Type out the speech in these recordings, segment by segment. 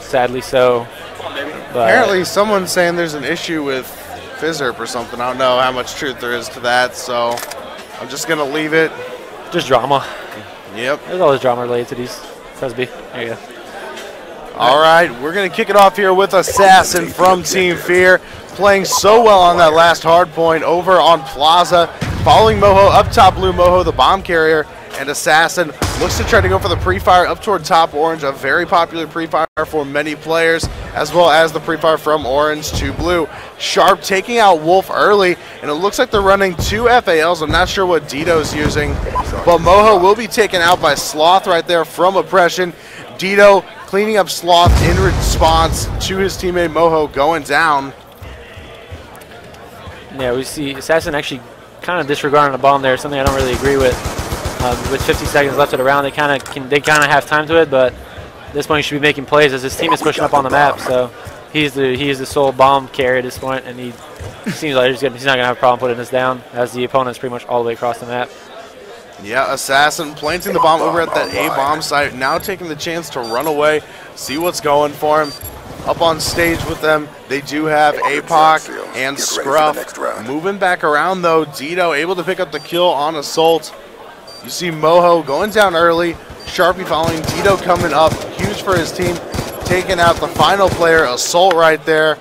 Sadly so. But apparently someone's saying there's an issue with FeaR or something. I don't know how much truth there is to that, so I'm just going to leave it. Just drama. Yep. There's always drama related to these. Presby. There you go. All right, we're going to kick it off here with Assassin from Team FeaR, playing so well on that last hard point over on Plaza, following Moho up top blue, Moho the bomb carrier, and Assassin looks to try to go for the pre-fire up toward top orange, a very popular pre-fire for many players, as well as the pre-fire from orange to blue. Sharp taking out Wolf early, and it looks like they're running 2 FALs. I'm not sure what Dito's using, but Moho will be taken out by Sloth right there from Oppression. Dito cleaning up Sloth in response to his teammate Moho going down. Yeah, we see Assassin actually kind of disregarding the bomb there, something I don't really agree with. With 50 seconds left of the round, they kind of have time to it, but at this point he should be making plays as his team is pushing up on the map. So he's the sole bomb carrier at this point, and he seems like he's not gonna have a problem putting this down, as the opponent's pretty much all the way across the map. Yeah, Assassin planting the bomb over at that A bomb site, now taking the chance to run away, see what's going for him. Up on stage with them, they do have APOC and Scruff. Moving back around though, Dito able to pick up the kill on Assault. You see Moho going down early, Sharpie following, Dito coming up, huge for his team, taking out the final player, Assault right there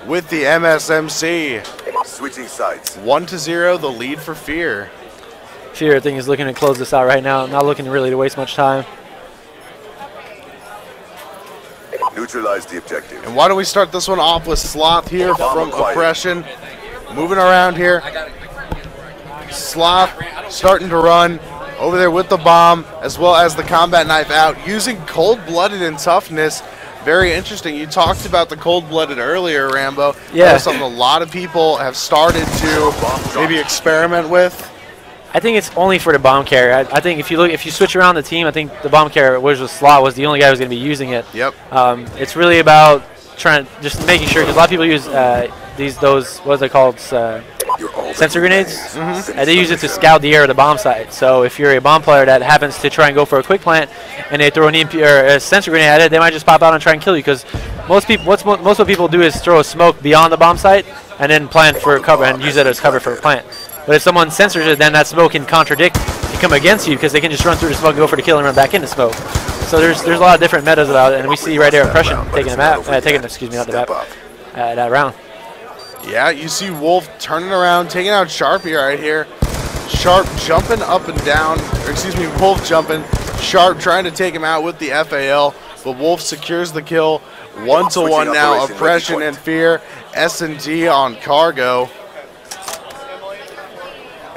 with the MSMC. Switching sides. 1-0, the lead for FeaR. FeaR, I think, is looking to close this out right now, not looking really to waste much time. Neutralize the objective. And why don't we start this one off with Sloth here from Oppression. Moving around here. Sloth starting to run over there with the bomb, as well as the combat knife out, using cold-blooded and toughness. Very interesting. You talked about the cold-blooded earlier, Rambo. Yeah. That was something a lot of people have started to maybe experiment with. I think it's only for the bomb carrier. I think if you switch around the team, I think the bomb carrier, which was Slot, was the only guy who's going to be using it. Yep. It's really about just making sure, because a lot of people use those what are they called, sensor grenades. And they use it to scout the air of the bomb site. So if you're a bomb player that happens to try and go for a quick plant, and they throw an EMP or a sensor grenade at it, they might just pop out and try and kill you. Because most what people do is throw a smoke beyond the bomb site and then plant for cover and use it as cover for a plant. But if someone censors it, then that smoke can come against you, because they can just run through the smoke and go for the kill and run back into smoke. So there's a lot of different metas about it, and we see right there Oppression taking the map, that round. Yeah, you see Wolf turning around, taking out Sharpie right here. Sharp jumping up and down, or excuse me, Wolf jumping. Sharp trying to take him out with the FAL, but Wolf secures the kill. 1-1 now, Oppression and FeaR. SnD on Cargo.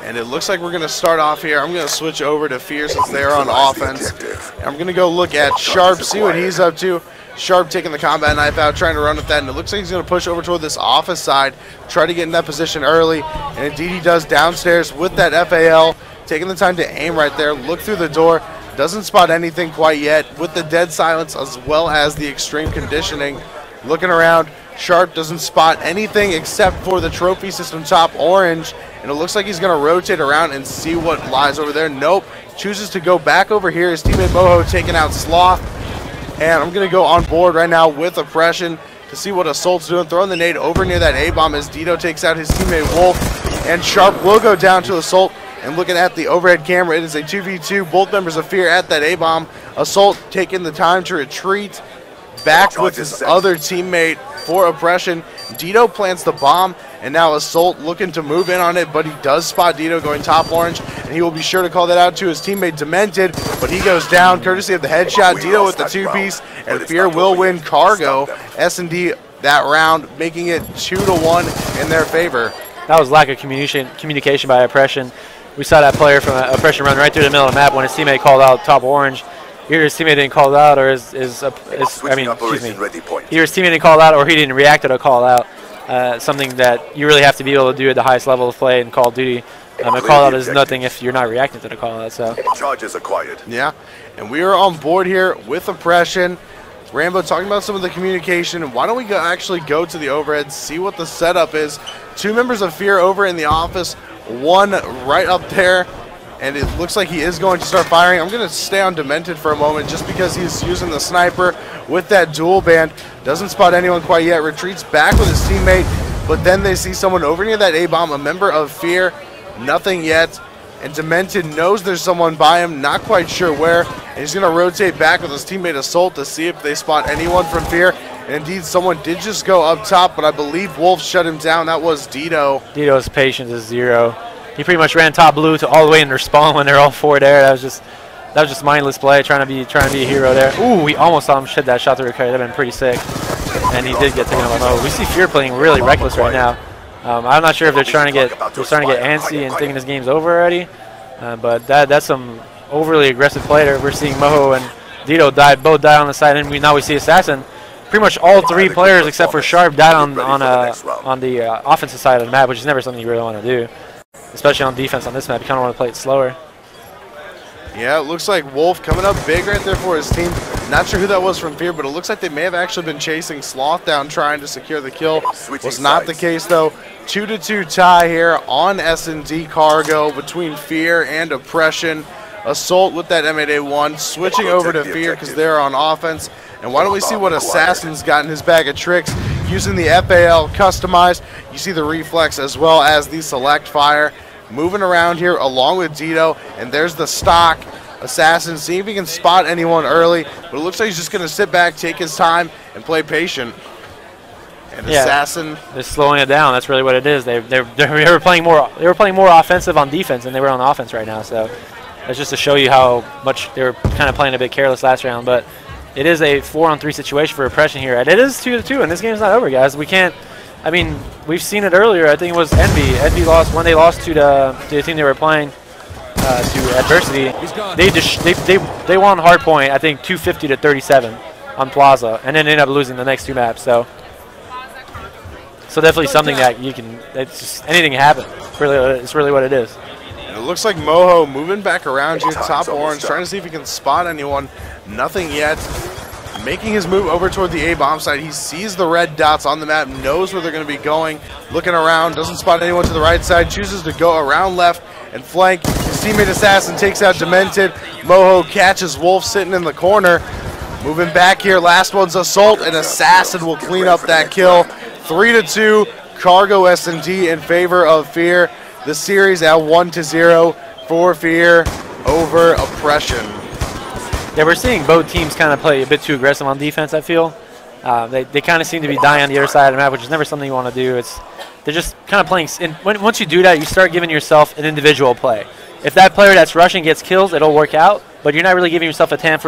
And it looks like we're going to start off here. I'm going to switch over to FeaR since they're on offense. And I'm going to go look at Sharp, see what he's up to. Sharp taking the combat knife out, trying to run with that. And it looks like he's going to push over toward this office side, try to get in that position early. And indeed he does downstairs with that FAL, taking the time to aim right there, look through the door. Doesn't spot anything quite yet with the dead silence as well as the extreme conditioning. Looking around, Sharp doesn't spot anything except for the trophy system top orange, and it looks like he's going to rotate around and see what lies over there. Nope, chooses to go back over here. His teammate Moho taking out Sloth, and I'm going to go on board right now with Oppression to see what Assault's doing. Throwing the nade over near that A-bomb as Dito takes out his teammate Wolf, and Sharp will go down to Assault. And looking at the overhead camera, it is a 2v2. Both members of FeaR at that A-bomb. Assault taking the time to retreat back with his other teammate for Oppression. Dito plants the bomb, and now Assault looking to move in on it, but he does spot Dito going top orange, and he will be sure to call that out to his teammate Demented, but he goes down courtesy of the headshot. Dito with the 2-piece, and FeaR will win Cargo. SnD that round, making it 2-1 in their favor. That was lack of communication by Oppression. We saw that player from Oppression run right through the middle of the map when his teammate called out top orange. Either his teammate didn't call out, or either his teammate didn't call out, or he didn't react to a call out. Something that you really have to be able to do at the highest level of play in Call of Duty. A call out is nothing if you're not reacting to the call out. So charges acquired. Yeah, and we are on board here with Oppression. Rambo talking about some of the communication. Why don't we actually go to the overhead, see what the setup is. 2 members of FeaR over in the office, 1 right up there and it looks like he is going to start firing. I'm going to stay on Demented for a moment just because he's using the sniper with that dual band. Doesn't spot anyone quite yet, retreats back with his teammate, but then they see someone over near that A-bomb, a member of FeaR. Nothing yet, and Demented knows there's someone by him, not quite sure where, and he's going to rotate back with his teammate Assault to see if they spot anyone from FeaR. And indeed, someone did just go up top, but I believe Wolf shut him down. That was Dito. Dito's patience is 0. He pretty much ran top blue to all the way in their spawn when they're all 4 there. That was just mindless play, trying to be a hero there. Ooh, we almost saw him hit that shot to recovery. That'd been pretty sick. And he did get taken on low. We see FeaR playing really reckless right now. I'm not sure if they're starting to get antsy and thinking this game's over already. But that's some overly aggressive play there. We're seeing Moho and Dito both die on the side, and now we see Assassin. Pretty much all 3 players except for Sharp died on the offensive side of the map, which is never something you really want to do. Especially on defense on this map, you kind of want to play it slower. Yeah, it looks like Wolf coming up big right there for his team. Not sure who that was from FeaR, but it looks like they may have actually been chasing Sloth down trying to secure the kill. Was not the case though. 2-2 tie here on SnD Cargo between FeaR and Oppression. Assault with that M8A1, switching over to FeaR because they're on offense. And why don't we see what Assassin's got in his bag of tricks, using the FAL customized. You see the reflex as well as the select fire. Moving around here along with Dito, and there's the stock. Assassin, see if he can spot anyone early, but it looks like he's just going to sit back, take his time, and play patient. And yeah, Assassin, they're slowing it down. That's really what it is. They were playing more. They were playing more offensive on defense than they were on offense right now. So that's just to show you how much they were kind of playing a bit careless last round. But it is a 4-on-3 situation for Oppression here, and it is 2-2. And this game's not over, guys. We can't. I mean, we've seen it earlier. I think it was Envy. Envy lost when they lost to the team they were playing, to Adversity. They won Hardpoint, I think 250 to 37 on Plaza, and then ended up losing the next 2 maps. So definitely something that you can. It's just anything can happen. It's really what it is. And it looks like Moho moving back around here, top orange, trying to see if he can spot anyone. Nothing yet. Making his move over toward the A-bomb side. He sees the red dots on the map, knows where they're going to be going, looking around, doesn't spot anyone to the right side, chooses to go around left and flank. His teammate Assassin takes out Demented. Moho catches Wolf sitting in the corner. Moving back here, last one's Assault, and Assassin will clean up that kill. 3-2, Cargo SnD in favor of FeaR. The series at 1-0 for FeaR over Oppression. Yeah, we're seeing both teams kind of play a bit too aggressive on defense, I feel. They kind of seem to be dying on the other side of the map, which is never something you want to do. They're just kind of playing. Once you do that, you start giving yourself an individual play. If that player that's rushing gets kills, it'll work out, but you're not really giving yourself a team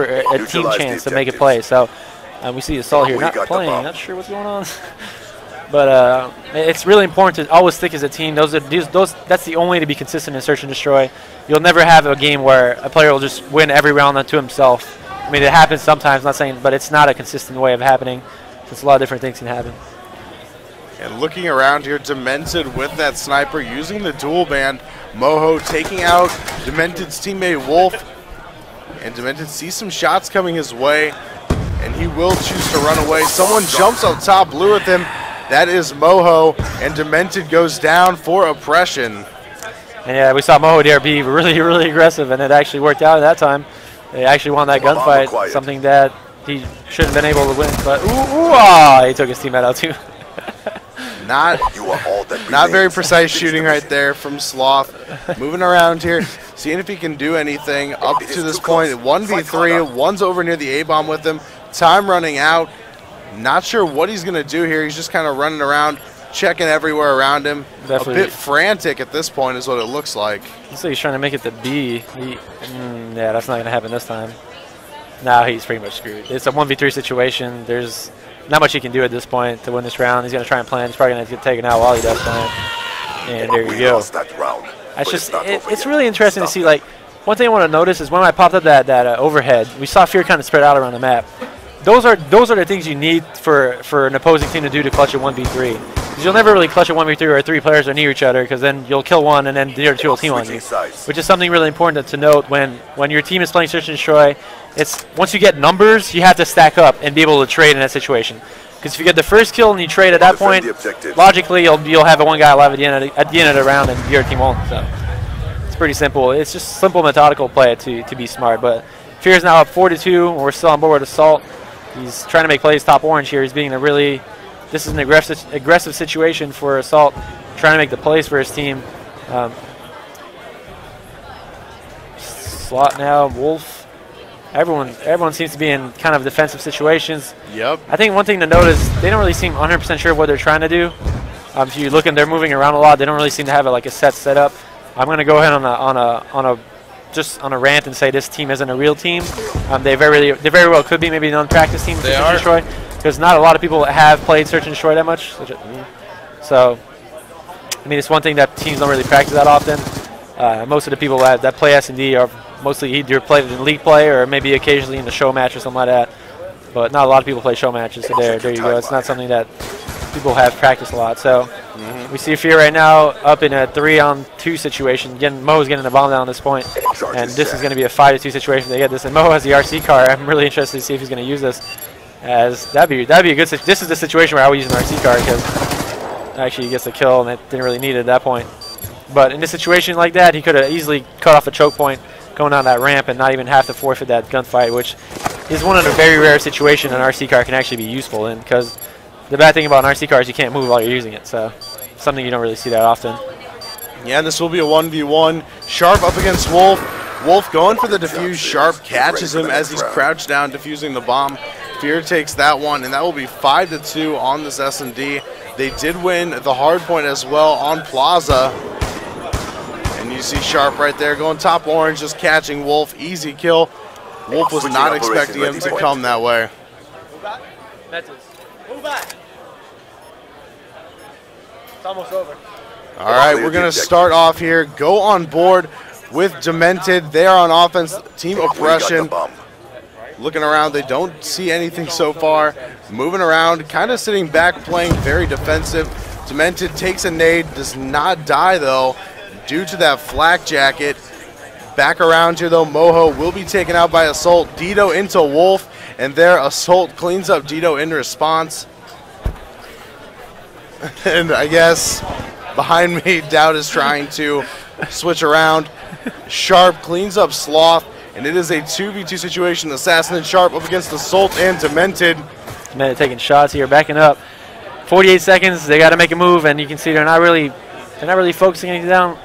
chance to make a play. So we see Assault here not playing. Not sure what's going on. But it's really important to always stick as a team. That's the only way to be consistent in Search and Destroy. You'll never have a game where a player will just win every round unto himself. I mean, it happens sometimes, not saying, but it's not a consistent way of happening. Since a lot of different things can happen. And looking around here, Demented with that sniper using the dual band. Moho taking out Demented's teammate Wolf. And Demented sees some shots coming his way, and he will choose to run away. Someone jumps up top blue with him. That is Moho, and Demented goes down for Oppression. And yeah, we saw Moho there be really, really aggressive, and it actually worked out at that time. They actually won that gunfight, something that he shouldn't have been able to win. But he took his teammate out too. Not very precise shooting right there from Sloth. Moving around here, seeing if he can do anything up to this point. 1v3, one's over near the A-bomb with him. Time running out. Not sure what he's going to do here. He's just kind of running around, checking everywhere around him. Definitely. A bit frantic at this point is what it looks like. Looks like he's trying to make it to B. Yeah, that's not going to happen this time. Now he's pretty much screwed. It's a 1v3 situation. There's not much he can do at this point to win this round. He's going to try and plan. He's probably going to get taken out while he does plan. And there you go. It's really interesting to see. Like, one thing I want to notice is when I popped up that overhead, we saw FeaR kind of spread out around the map. Those are the things you need for an opposing team to do to clutch a 1v3. Because you'll never really clutch a 1v3 where 3 players are near each other, because then you'll kill one and then the other 2 will team on you. Which is something really important to note when your team is playing Search and Destroy. It's once you get numbers, you have to stack up and be able to trade in that situation. Because if you get the first kill and you trade at that point, logically you'll have a 1 guy alive at the end of the round and the other team won't. So It's pretty simple. It's just simple methodical play to be smart. But FeaR is now up 4-2. We're still on board with Assault. He's trying to make plays top orange here. He's being a really, this is an aggressive situation for Assault, trying to make the plays for his team. Slot now, Wolf. Everyone seems to be in kind of defensive situations. Yep. I think one thing to note is they don't really seem 100% sure of what they're trying to do. If you look and they're moving around a lot, they don't really seem to have like a set setup. I'm going to go ahead on a rant and say this team isn't a real team. They very well could be maybe an unpracticed team. They are. Destroy, because not a lot of people have played Search and Destroy that much. So, I mean, it's one thing that teams don't really practice that often. Most of the people that play SnD are mostly either played in league play or maybe occasionally in the show match or something like that. But not a lot of people play show matches. So there you go. It's not something that people have practiced a lot. So we see FeaR right now up in a 3-on-2 situation. Again, Mo's getting the bomb down at this point, and this is going to be a 5-2 situation. They get this, and Mo has the RC car. I'm really interested to see if he's going to use this. As that'd be a good. This is the situation where I would use an RC car because actually he gets the kill, and it didn't really need it at that point. But in a situation like that, he could have easily cut off a choke point going down that ramp and not even have to forfeit that gunfight, which is one of the very rare situations an RC car can actually be useful in, because the bad thing about an RC car is you can't move while you're using it, so something you don't really see that often. Yeah, and this will be a 1v1. Sharp up against Wolf. Wolf going for the defuse. Sharp catches him as he's crouched down, defusing the bomb. FeaR takes that one, and that will be 5-2 on this SnD. They did win the hard point as well on Plaza. And you see Sharp right there going top orange, just catching Wolf. Easy kill. Wolf was not expecting him to come that way. Move back. It's almost over. All right, we're going to start off here. Go on board with Demented. They are on offense. Team Oppression. Looking around, they don't see anything so far. Moving around, kind of sitting back, playing very defensive. Demented takes a nade, does not die though, due to that flak jacket. Back around here though, Moho will be taken out by Assault. Dito into Wolf, and there Assault cleans up Dito in response. And I guess behind me, Dowd is trying to switch around. Sharp cleans up Sloth, and it is a 2v2 situation. Assassin and Sharp up against Assault and Demented. Demented taking shots here, backing up. 48 seconds, they got to make a move, and you can see they're not really focusing anything down.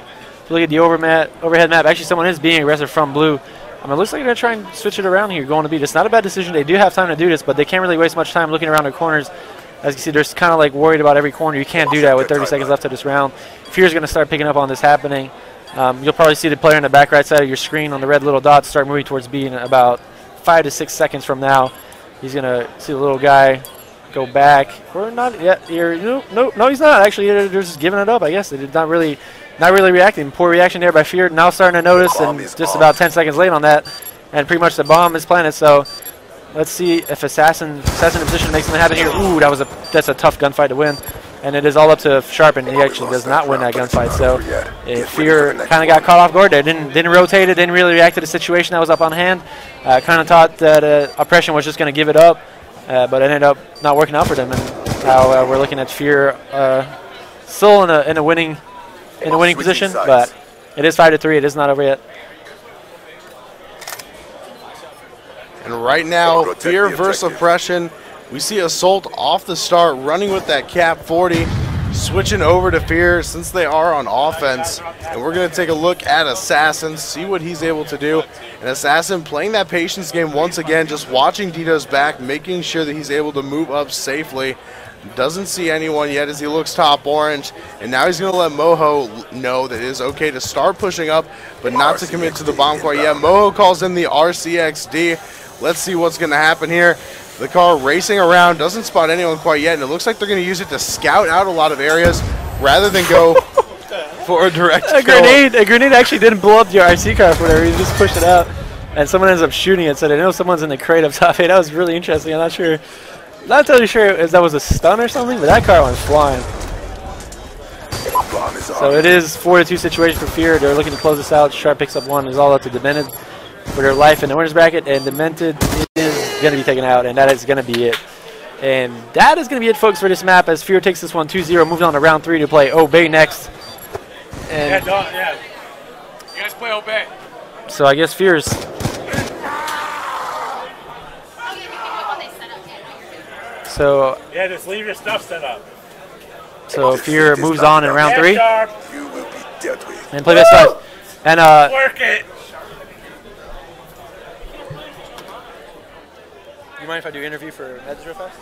Look at the overhead map. Actually, someone is being aggressive from blue. I mean, it looks like they're trying to switch it around here, going to beat. It's not a bad decision. They do have time to do this, but they can't really waste much time looking around the corners. As you see, they're kind of like worried about every corner. You can't do that with 30 seconds left of this round. FeaR's going to start picking up on this happening. You'll probably see the player in the back right side of your screen on the red little dots start moving towards B in about 5 to 6 seconds from now. He's going to see the little guy go back. Or not yet. No, he's not. Actually, they're just giving it up, I guess. They did not really reacting. Poor reaction there by FeaR. Now starting to notice, and just about 10 seconds late on that. And pretty much the bomb is planted, so let's see if Assassin in position makes something happen here. Ooh, that's a tough gunfight to win. And it is all up to Sharp, and he actually does not win that gunfight. So FeaR kind of got caught off guard there. Didn't rotate it, didn't really react to the situation that was up on hand. Kind of thought that Oppression was just going to give it up, but it ended up not working out for them. And now we're looking at FeaR still in a winning position, but it is 5-3. It is not over yet. And right now, FeaR versus Oppression. We see Assault off the start, running with that cap 40, switching over to FeaR since they are on offense. And we're going to take a look at Assassin, see what he's able to do. And Assassin playing that patience game once again, just watching Dito's back, making sure that he's able to move up safely. Doesn't see anyone yet as he looks top orange. And now he's going to let Moho know that it is okay to start pushing up, but not to commit to the bomb quite yet. Moho calls in the RCXD. Let's see what's going to happen here. The car racing around, doesn't spot anyone quite yet, and it looks like they're going to use it to scout out a lot of areas rather than go for a direct kill. A grenade actually didn't blow up your RC car for whatever. He just pushed it out, and someone ends up shooting it. So they know someone's in the crate up top. Hey, that was really interesting. I'm not totally sure if that was a stun or something, but that car went flying. So it is 4-2 situation for FeaR. They're looking to close this out. Sharp picks up one. It's all up to Demented for their life in the winners bracket, and Demented is going to be taken out, and that is going to be it. And that is going to be it, folks, for this map, as FeaR takes this one 2-0, moving on to round 3 to play Obey next. And well bet. So I guess FeaR's. So Yeah, just leave your stuff set up. so FeaR moves on in round 3 Sharp. You will be dealt with. and play best 5. And Work it. you mind if I do interview for Meds real fast?